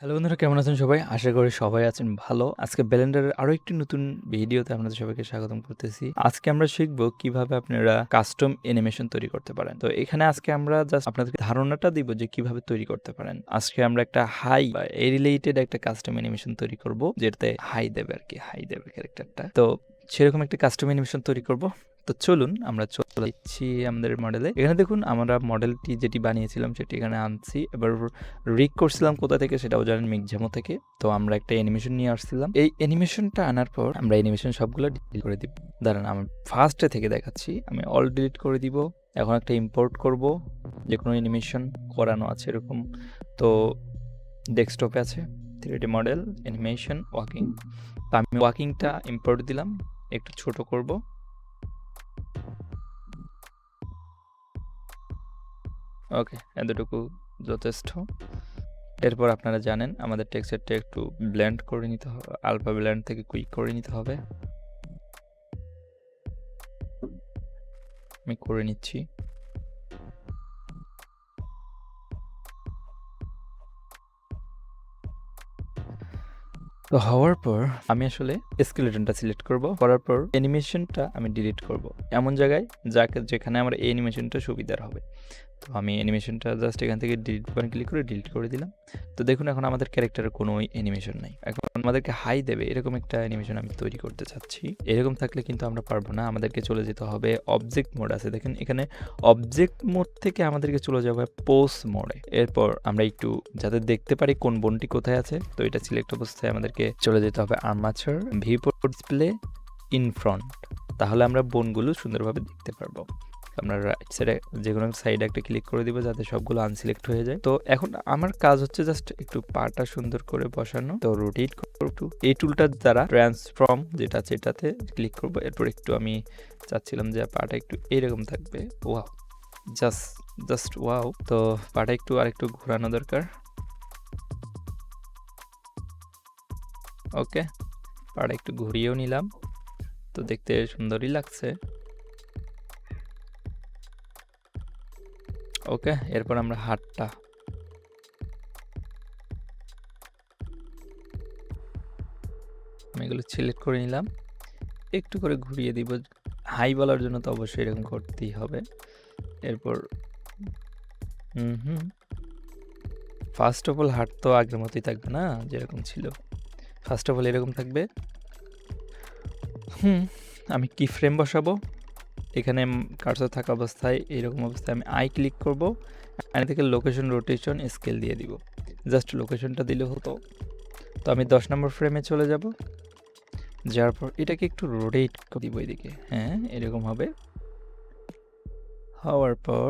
Hello বন্ধুরা, কেমন আছেন সবাই? আশা করি সবাই আছেন ভালো। আজকে ব্লেন্ডারের আরো একটি নতুন ভিডিওতে আপনাদের সবাইকে স্বাগতম করতেছি। আজকে আমরা শিখব কিভাবে আপনারা কাস্টম অ্যানিমেশন তৈরি করতে পারেন। তো এখানে আজকে আমরা জাস্ট আপনাদেরকে ধারণাটা দিব যে কিভাবে তৈরি করতে পারেন। আজকে আমরা একটা হাই বা এই রিলেটেড একটা কাস্টম অ্যানিমেশন তৈরি করব, যেটাতে হাই দেবে আরকি, হাই দেবে ক্যারেক্টারটা। তো সেরকম একটা কাস্টম অ্যানিমেশন তৈরি করব। তো চলুন আমরা চলে যাচ্ছি আমাদের মডেলে। এখানে দেখুন আমরা মডেলটি যেটি বানিয়েছিলাম সেটি এখানে আনছি। এবার রিগ করছিলাম কোথা থেকে সেটাও জানেন, মিকজামো থেকে। তো আমরা একটা অ্যানিমেশন নিয়ে আসছিলাম। এই অ্যানিমেশনটা আনার পর আমরা অ্যানিমেশন সবগুলো ডিলিট করে দিব। দাঁড়ান, আমি ফার্স্টে থেকে দেখাচ্ছি। আমি অল ডিলিট করে দিব। এখন একটা ইম্পোর্ট করব, যে কোনো অ্যানিমেশন করানো আছে এরকম। তো ডেস্কটপে আছে 3D মডেল অ্যানিমেশন ওয়াকিং। তো আমি ওয়াকিংটা ইম্পোর্ট দিলাম, একটু ছোট করব। ওকে, এতটুকু যথেষ্ট। এরপর আপনারা জানেন আমাদের টেক্সচারটা একটু ব্লেন্ড করে নিতে হবে, আলফা ব্লেন্ড থেকে কুইক করে নিতে হবে। আমি করে নিচ্ছি। তো হওয়ার পর আমি আসলে স্কেলেটনটা সিলেক্ট করব, করার পর অ্যানিমেশনটা আমি ডিলিট করব এমন জায়গায় যেখানে আমার এই অ্যানিমেশনটা সুবিধার হবে। তো আমি অ্যানিমেশনটা জাস্ট এখান থেকে ডিলিট বাটন ক্লিক করে ডিলিট করে দিলাম। তো দেখুন এখন আমাদের ক্যারেক্টারের কোনো অ্যানিমেশন নাই। এখন আমাদেরকে হাই দেবে এরকম একটা অ্যানিমেশন আমি তৈরি করতে চাচ্ছি। এরকম থাকলে কিন্তু আমরা পারবো না, আমাদেরকে চলে যেতে হবে অবজেক্ট মোড আছে দেখেন এখানে, অবজেক্ট মোড থেকে আমাদেরকে চলে যাবে পোজ মোডে। এরপর আমরা একটু যাতে দেখতে পারি কোন বোনটি কোথায় আছে, তো এটা সিলেক্ট অবস্থায় আমাদেরকে চলে যেতে হবে আর্মাচার ভিউপোর্ট ডিসপ্লে ইন ফ্রন্ট। তাহলে আমরা বোনগুলো সুন্দরভাবে দেখতে পারবো। আমরা রাইট সাইডে যে কোনো সাইডে একটা ক্লিক করে দিব যাতে সবগুলো আনসিলেক্ট হয়ে যায়। তো এখন আমার কাজ হচ্ছে জাস্ট একটু পাটা সুন্দর করে বসানো। তো রোটেট করব, এই টুলটার দ্বারা ট্রান্সফর্ম যেটা আছে এটাতে ক্লিক করব। এরপর একটু আমি চাচ্ছিলাম যে পাটা একটু এরকম থাকবে। Wow, just wow. তো পাটা একটু আরেকটু ঘোরানো দরকার। ওকে, পাটা একটু ঘুরিয়েও নিলাম, তো দেখতে সুন্দরই লাগছে। ওকে, এরপর আমরা হাতটা আমি এগুলো সিলেক্ট করে নিলাম, একটু করে ঘুরিয়ে দিব। হাই বলার জন্য তো অবশ্যই এরকম করতেই হবে। এরপর ফার্স্ট অফ অল হাট তো আগের মতোই থাকবে না, যেরকম ছিল। ফার্স্ট অফ অল এরকম থাকবে। আমি কি ফ্রেম বসাবো, এখানে কার্সর থাকা অবস্থায় এইরকম অবস্থায় আমি আই ক্লিক করব, এখান থেকে লোকেশন রোটেশন স্কেল দিয়ে দিব। জাস্ট লোকেশনটা দিলে হতো। তো আমি 10 নম্বর ফ্রেমে চলে যাব, যাওয়ার পর এটাকে একটু রোটেট করে দিব এদিকে। হ্যাঁ, এরকম হবে। হওয়ার পর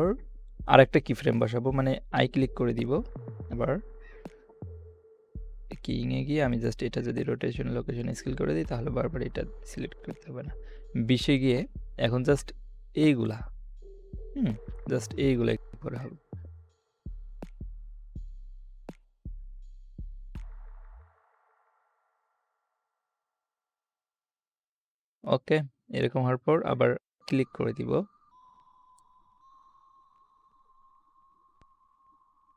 আরেকটা কি ফ্রেম বসাবো, মানে আই ক্লিক করে দিব। এবার কিংয়ে গিয়ে আমি জাস্ট এটা যদি রোটেশন লোকেশন স্কেল করে দিই তাহলে বারবার এটা সিলেক্ট করতে হবে না। 20-এ গিয়ে এখন জাস্ট এইগুলা জাস্ট এইগুলা করে হবে। ওকে, এরকম হওয়ার পর আবার ক্লিক করে দিব।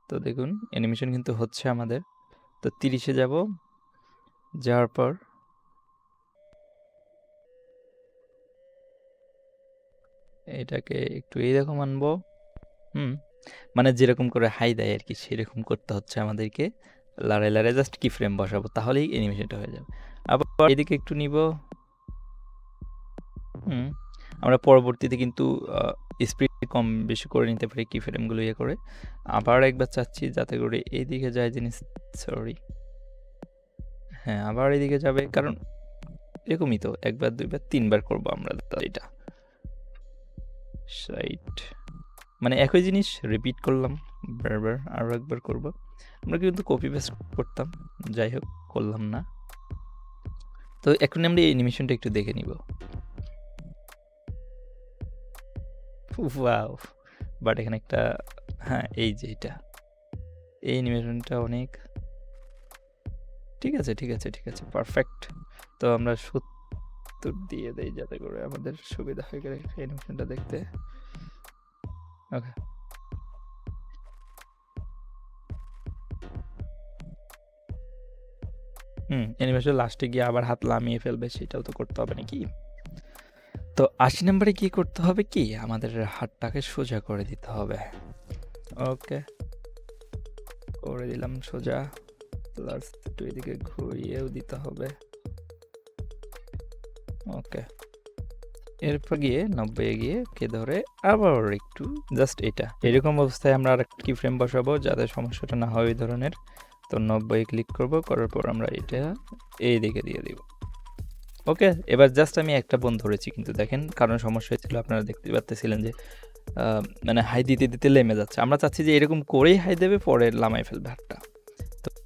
তো দেখুন অ্যানিমেশন কিন্তু হচ্ছে আমাদের। তো 30-এ যাব, যাওয়ার পর এটাকে একটু এইরকম আনবো। মানে যেরকম করে হাই দেয় আর কি সেরকম করতে হচ্ছে আমাদেরকে। লাড়ায় লাড়ায় জাস্ট কি ফ্রেম বসাবো, তাহলেই অ্যানিমেশনটা হয়ে যাবে। আবার এদিকে একটু নিব। আমরা পরবর্তীতে কিন্তু স্পিড কম বেশি করে নিতে পারি কি ফ্রেমগুলো ইয়ে করে। আবার একবার চাচ্ছি যাতে করে এইদিকে যায় জিনিস, সরি, হ্যাঁ আবার এদিকে যাবে, কারণ এরকমই তো একবার দুইবার তিনবার করবো আমরা এটা সাইট, মানে একই জিনিস রিপিট করলাম বারবার, আরও একবার করব। আমরা কিন্তু কপি পেস্ট করতাম, যাই হোক করলাম না। তো এখন আমরা এই অ্যানিমেশনটা একটু দেখে নিব। ওয়াও, বাট এখানে একটা, হ্যাঁ এই যে এটা, এই অ্যানিমেশনটা অনেক ঠিক আছে, ঠিক আছে, ঠিক আছে, পারফেক্ট। তো আমরা 70 দিয়ে দেই যাতে করে আমাদের সুবিধা হয়ে গেলে অ্যানিমেশনটা দেখতে। ওকে, অ্যানিমেশন লাস্টে গিয়ে আবার হাত লামিয়ে ফেলবে, সেটাও তো করতে হবে নাকি? তো 80 নম্বরে কি করতে হবে, কি আমাদের হাতটাকে সোজা করে দিতে হবে। ওকে, করে দিলাম সোজা, প্লাস একটু এদিকে ঘুরিয়েও দিতে হবে। ওকে, এরপর গিয়ে 90 এ গিয়ে কে ধরে আবার একটু জাস্ট এটা এরকম অবস্থায় আমরা আর কি ফ্রেম বসাবো যাতে সমস্যাটা না হয় ওই ধরনের। তো 90 ক্লিক করব, করার পর আমরা এটা এই দিকে দিয়ে দিব। ওকে, এবার জাস্ট আমি একটা বোন ধরেছি, কিন্তু দেখেন কারণ সমস্যা হয়েছিল, আপনারা দেখতে পাচ্ছিলেন যে মানে হাই দিতে দিতে লেমে যাচ্ছে। আমরা চাচ্ছি যে এরকম করেই হাই দেবে, পরে লামাই ফেলবে হাতটা।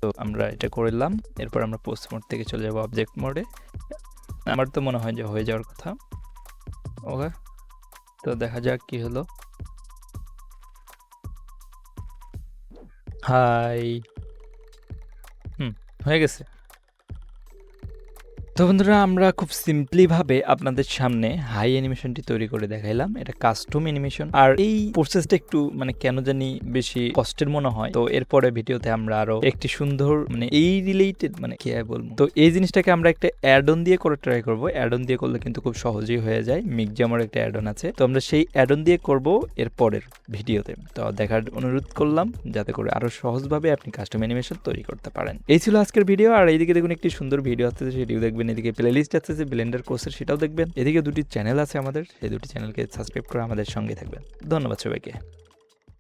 তো আমরা এটা করলাম। এরপর আমরা পোস্ট মোড থেকে চলে যাব অবজেক্ট মোডে। আমার তো মনে হয় যে হয়ে যাওয়ার কথা। ওকে, তো দেখা যাক কি হলো। হাই, হয়ে গেছে। তো বন্ধুরা, আমরা খুব সিম্পলিভাবে আপনাদের সামনে হাই অ্যানিমেশনটি তৈরি করে দেখাইলাম। এটা কাস্টম অ্যানিমেশন, আর এই প্রসেসটা একটু মানে কেন জানি বেশি কষ্টের মনে হয়। তো এরপরে ভিডিওতে আমরা আরো একটি সুন্দর মানে এই রিলেটেড মানে কি বলবো, তো এই জিনিসটাকে আমরা একটা অ্যাড অন দিয়ে করে ট্রাই করবো। অ্যাড অন দিয়ে করলে কিন্তু খুব সহজেই হয়ে যায়। মিকজামের একটা অ্যাড অন আছে, তো আমরা সেই অ্যাড অন দিয়ে করবো এর পরের ভিডিওতে। তো দেখার অনুরোধ করলাম, যাতে করে আরো সহজভাবে আপনি কাস্টম অ্যানিমেশন তৈরি করতে পারেন। এই ছিল আজকের ভিডিও। আর এইদিকে দেখুন একটি সুন্দর ভিডিও আছে, সেটিও দেখবেন। এদিকে প্লেলিস্ট আছে যে ব্লেন্ডার কোর্সের, সেটাও দেখবেন। এদিকে দুটি চ্যানেল আছে আমাদের, সেই দুটি চ্যানেলকে সাবস্ক্রাইব করে আমাদের সঙ্গে থাকবেন। ধন্যবাদ সবাইকে।